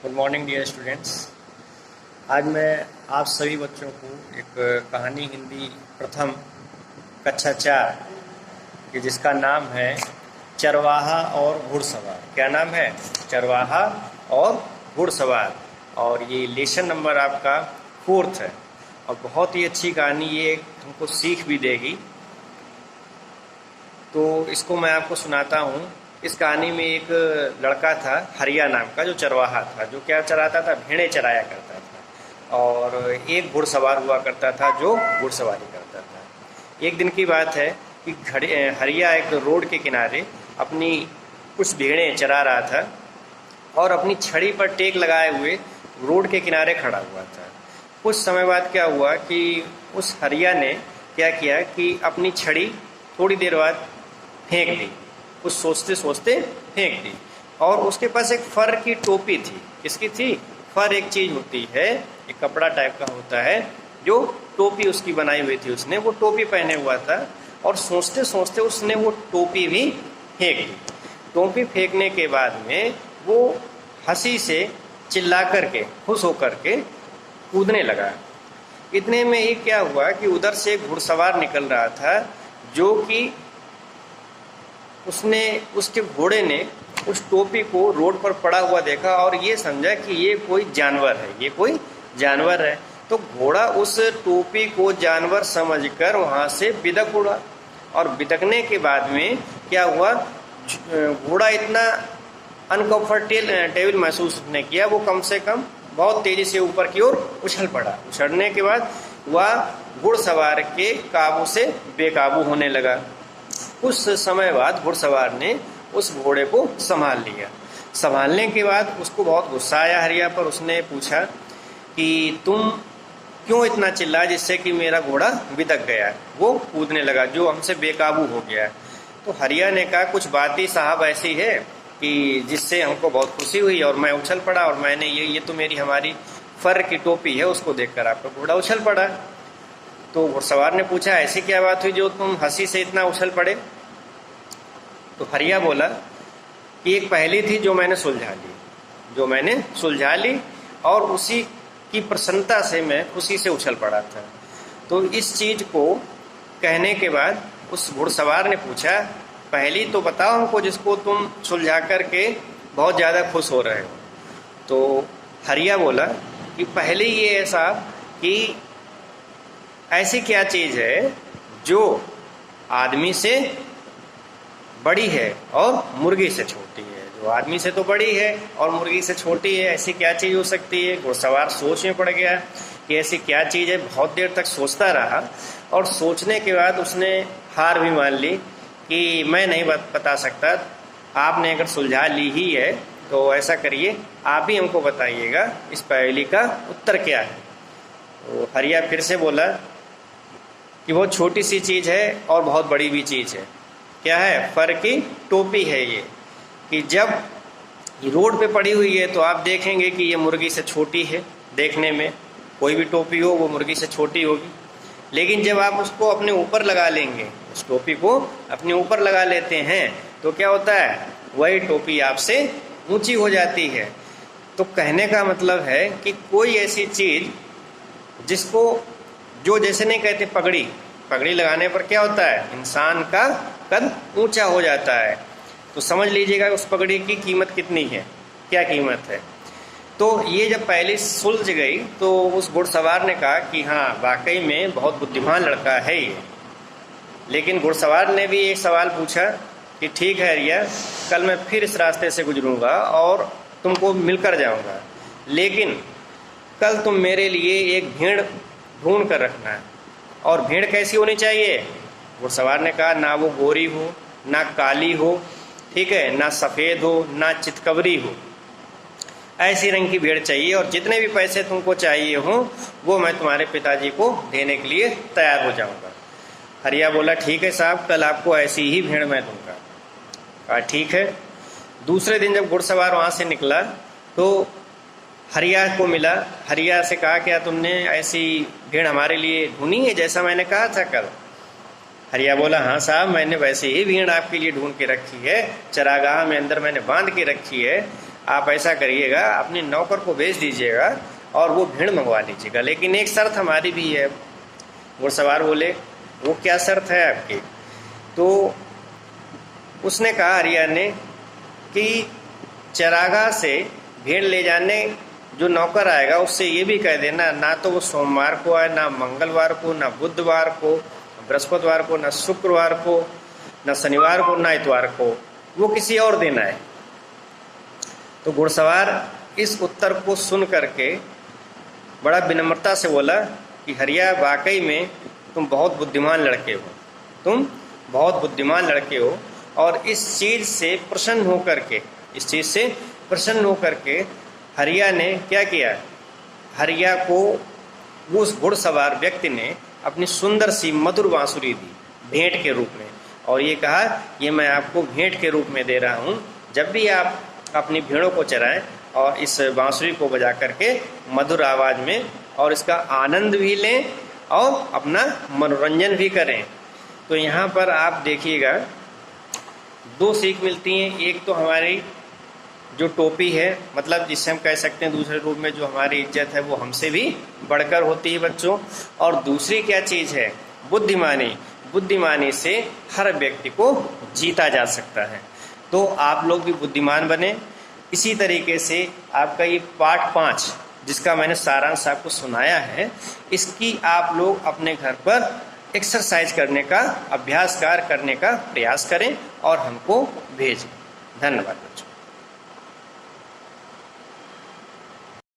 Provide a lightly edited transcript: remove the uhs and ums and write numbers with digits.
Good morning dear students. आज मैं आप सभी बच्चों को एक कहानी हिंदी प्रथम कक्षा 4 कि जिसका नाम है चरवाहा और घुड़सवार। क्या नाम है? चरवाहा और घुड़सवार। और ये लेसन नंबर आपका 4th है और बहुत ही अच्छी कहानी, ये हमको सीख भी देगी। तो इसको मैं आपको सुनाता हूँ। इस कहानी में एक लड़का था हरिया नाम का, जो चरवाहा था, जो क्या चराता था, भेड़ें चराया करता था। और एक घुड़सवार हुआ करता था जो घुड़सवारी करता था। एक दिन की बात है कि हरिया एक रोड के किनारे अपनी कुछ भेड़ें चरा रहा था और अपनी छड़ी पर टेक लगाए हुए रोड के किनारे खड़ा हुआ था। कुछ समय बाद क्या हुआ कि उस हरिया ने क्या किया कि अपनी छड़ी थोड़ी देर बाद फेंक दी। कुछ सोचते सोचते फेंक दी। और उसके पास एक फर की टोपी थी। किसकी थी? फर एक चीज़ होती है, एक कपड़ा टाइप का होता है, जो टोपी उसकी बनाई हुई थी। उसने वो टोपी पहने हुआ था और सोचते सोचते उसने वो टोपी भी फेंक दी। टोपी फेंकने के बाद में वो हंसी से चिल्ला करके, खुश होकर के कूदने लगा। इतने में ये क्या हुआ कि उधर से एक घुड़सवार निकल रहा था, जो कि उसके घोड़े ने उस टोपी को रोड पर पड़ा हुआ देखा और ये समझा कि ये कोई जानवर है, ये कोई जानवर है। तो घोड़ा उस टोपी को जानवर समझकर वहाँ से बिदक उड़ा। और बिदकने के बाद में क्या हुआ, घोड़ा इतना अनकंफर्टेबल महसूस नहीं किया। वो कम से कम बहुत तेज़ी से ऊपर की ओर उछल पड़ा। उछलने के बाद वह घुड़सवार के काबू से बेकाबू होने लगा। कुछ समय बाद घुड़सवार ने उस घोड़े को संभाल लिया। संभालने के बाद उसको बहुत गुस्सा आया हरिया पर। उसने पूछा कि तुम क्यों इतना चिल्लाए जिससे कि मेरा घोड़ा बिदक गया, वो कूदने लगा, जो हमसे बेकाबू हो गया। तो हरिया ने कहा कुछ बात ही साहब ऐसी है कि जिससे हमको बहुत खुशी हुई और मैं उछल पड़ा और मैंने ये तो हमारी फर की टोपी है, उसको देखकर आपका घोड़ा उछल पड़ा। तो घुड़सवार ने पूछा ऐसी क्या बात हुई जो तुम हंसी से इतना उछल पड़े? तो हरिया बोला कि एक पहेली थी जो मैंने सुलझा ली और उसी की प्रसन्नता से मैं खुशी से उछल पड़ा था। तो इस चीज़ को कहने के बाद उस घुड़सवार ने पूछा पहेली तो बताओ हमको जिसको तुम सुलझा करके बहुत ज़्यादा खुश हो रहे हो। तो हरिया बोला कि पहेली ये है साहब कि ऐसी क्या चीज़ है जो आदमी से बड़ी है और मुर्गी से छोटी है। जो आदमी से तो बड़ी है और मुर्गी से छोटी है, ऐसी क्या चीज़ हो सकती है? घुड़सवार सोच में पड़ गया कि ऐसी क्या चीज़ है। बहुत देर तक सोचता रहा और सोचने के बाद उसने हार भी मान ली कि मैं नहीं बता सकता। आपने अगर सुलझा ली ही है तो ऐसा करिए, आप ही हमको बताइएगा इस पहेली का उत्तर क्या है। तो हरिया फिर से बोला कि बहुत छोटी सी चीज़ है और बहुत बड़ी भी चीज़ है। क्या है? फर की टोपी है ये। कि जब ये रोड पे पड़ी हुई है तो आप देखेंगे कि ये मुर्गी से छोटी है देखने में। कोई भी टोपी हो वो मुर्गी से छोटी होगी। लेकिन जब आप उसको अपने ऊपर लगा लेंगे, उस टोपी को अपने ऊपर लगा लेते हैं, तो क्या होता है, वही टोपी आपसे ऊंची हो जाती है। तो कहने का मतलब है कि कोई ऐसी चीज़ जिसको, जो जैसे नहीं कहते पगड़ी लगाने पर क्या होता है, इंसान का कद ऊंचा हो जाता है। तो समझ लीजिएगा उस पगड़ी की कीमत कितनी है, क्या कीमत है। तो ये जब पहले सुलझ गई तो उस घुड़सवार ने कहा कि हाँ वाकई में बहुत बुद्धिमान लड़का है ये। लेकिन घुड़सवार ने भी एक सवाल पूछा कि ठीक है हरिया, कल मैं फिर इस रास्ते से गुजरूंगा और तुमको मिलकर जाऊंगा, लेकिन कल तुम मेरे लिए एक भेड़ ढूंढ कर रखना है। और भेड़ कैसी होनी चाहिए? घुड़सवार ने कहा ना वो गोरी हो, ना काली हो, ठीक है, ना सफ़ेद हो, ना चितकबरी हो, ऐसी रंग की भेड़ चाहिए। और जितने भी पैसे तुमको चाहिए हो वो मैं तुम्हारे पिताजी को देने के लिए तैयार हो जाऊंगा। हरिया बोला ठीक है साहब, कल आपको ऐसी ही भेड़ मैं दूंगा। कहा ठीक है। दूसरे दिन जब घुड़सवार वहाँ से निकला तो हरिया को मिला। हरिया से कहा क्या तुमने ऐसी भेड़ हमारे लिए ढूंढी है जैसा मैंने कहा था कल? हरिया बोला हाँ साहब, मैंने वैसे ही भेड़ आपके लिए ढूंढ के रखी है, चरागाह में अंदर मैंने बांध के रखी है। आप ऐसा करिएगा, अपने नौकर को भेज दीजिएगा और वो भेड़ मंगवा लीजिएगा, लेकिन एक शर्त हमारी भी है। घुड़सवार बोले, वो क्या शर्त है आपकी? तो उसने कहा हरिया ने कि चरागाह से भेड़ ले जाने जो नौकर आएगा उससे ये भी कह देना, ना तो वो सोमवार को आए, ना मंगलवार को, ना बुधवार को, बृहस्पतिवार को, ना शुक्रवार को, ना शनिवार को, ना इतवार को, वो किसी और दिन आए। तो घुड़सवार इस उत्तर को सुन करके बड़ा विनम्रता से बोला कि हरिया, वाकई में तुम बहुत बुद्धिमान लड़के हो, तुम बहुत बुद्धिमान लड़के हो। और इस चीज़ से प्रसन्न होकर के हरिया ने क्या किया, हरिया को उस घुड़सवार व्यक्ति ने अपनी सुंदर सी मधुर बांसुरी दी भेंट के रूप में, और ये कहा, ये मैं आपको भेंट के रूप में दे रहा हूँ, जब भी आप अपनी भेड़ों को चराएं और इस बांसुरी को बजा करके मधुर आवाज़ में और इसका आनंद भी लें और अपना मनोरंजन भी करें। तो यहाँ पर आप देखिएगा 2 सीख मिलती हैं। एक तो हमारी जो टोपी है, मतलब जिससे हम कह सकते हैं दूसरे रूप में जो हमारी इज्जत है वो हमसे भी बढ़कर होती है बच्चों। और दूसरी क्या चीज़ है, बुद्धिमानी से हर व्यक्ति को जीता जा सकता है। तो आप लोग भी बुद्धिमान बने। इसी तरीके से आपका ये पाठ 5 जिसका मैंने सारांश आपको सुनाया है, इसकी आप लोग अपने घर पर एक्सरसाइज करने का, अभ्यास करने का प्रयास करें और हमको भेजें। धन्यवाद बच्चों।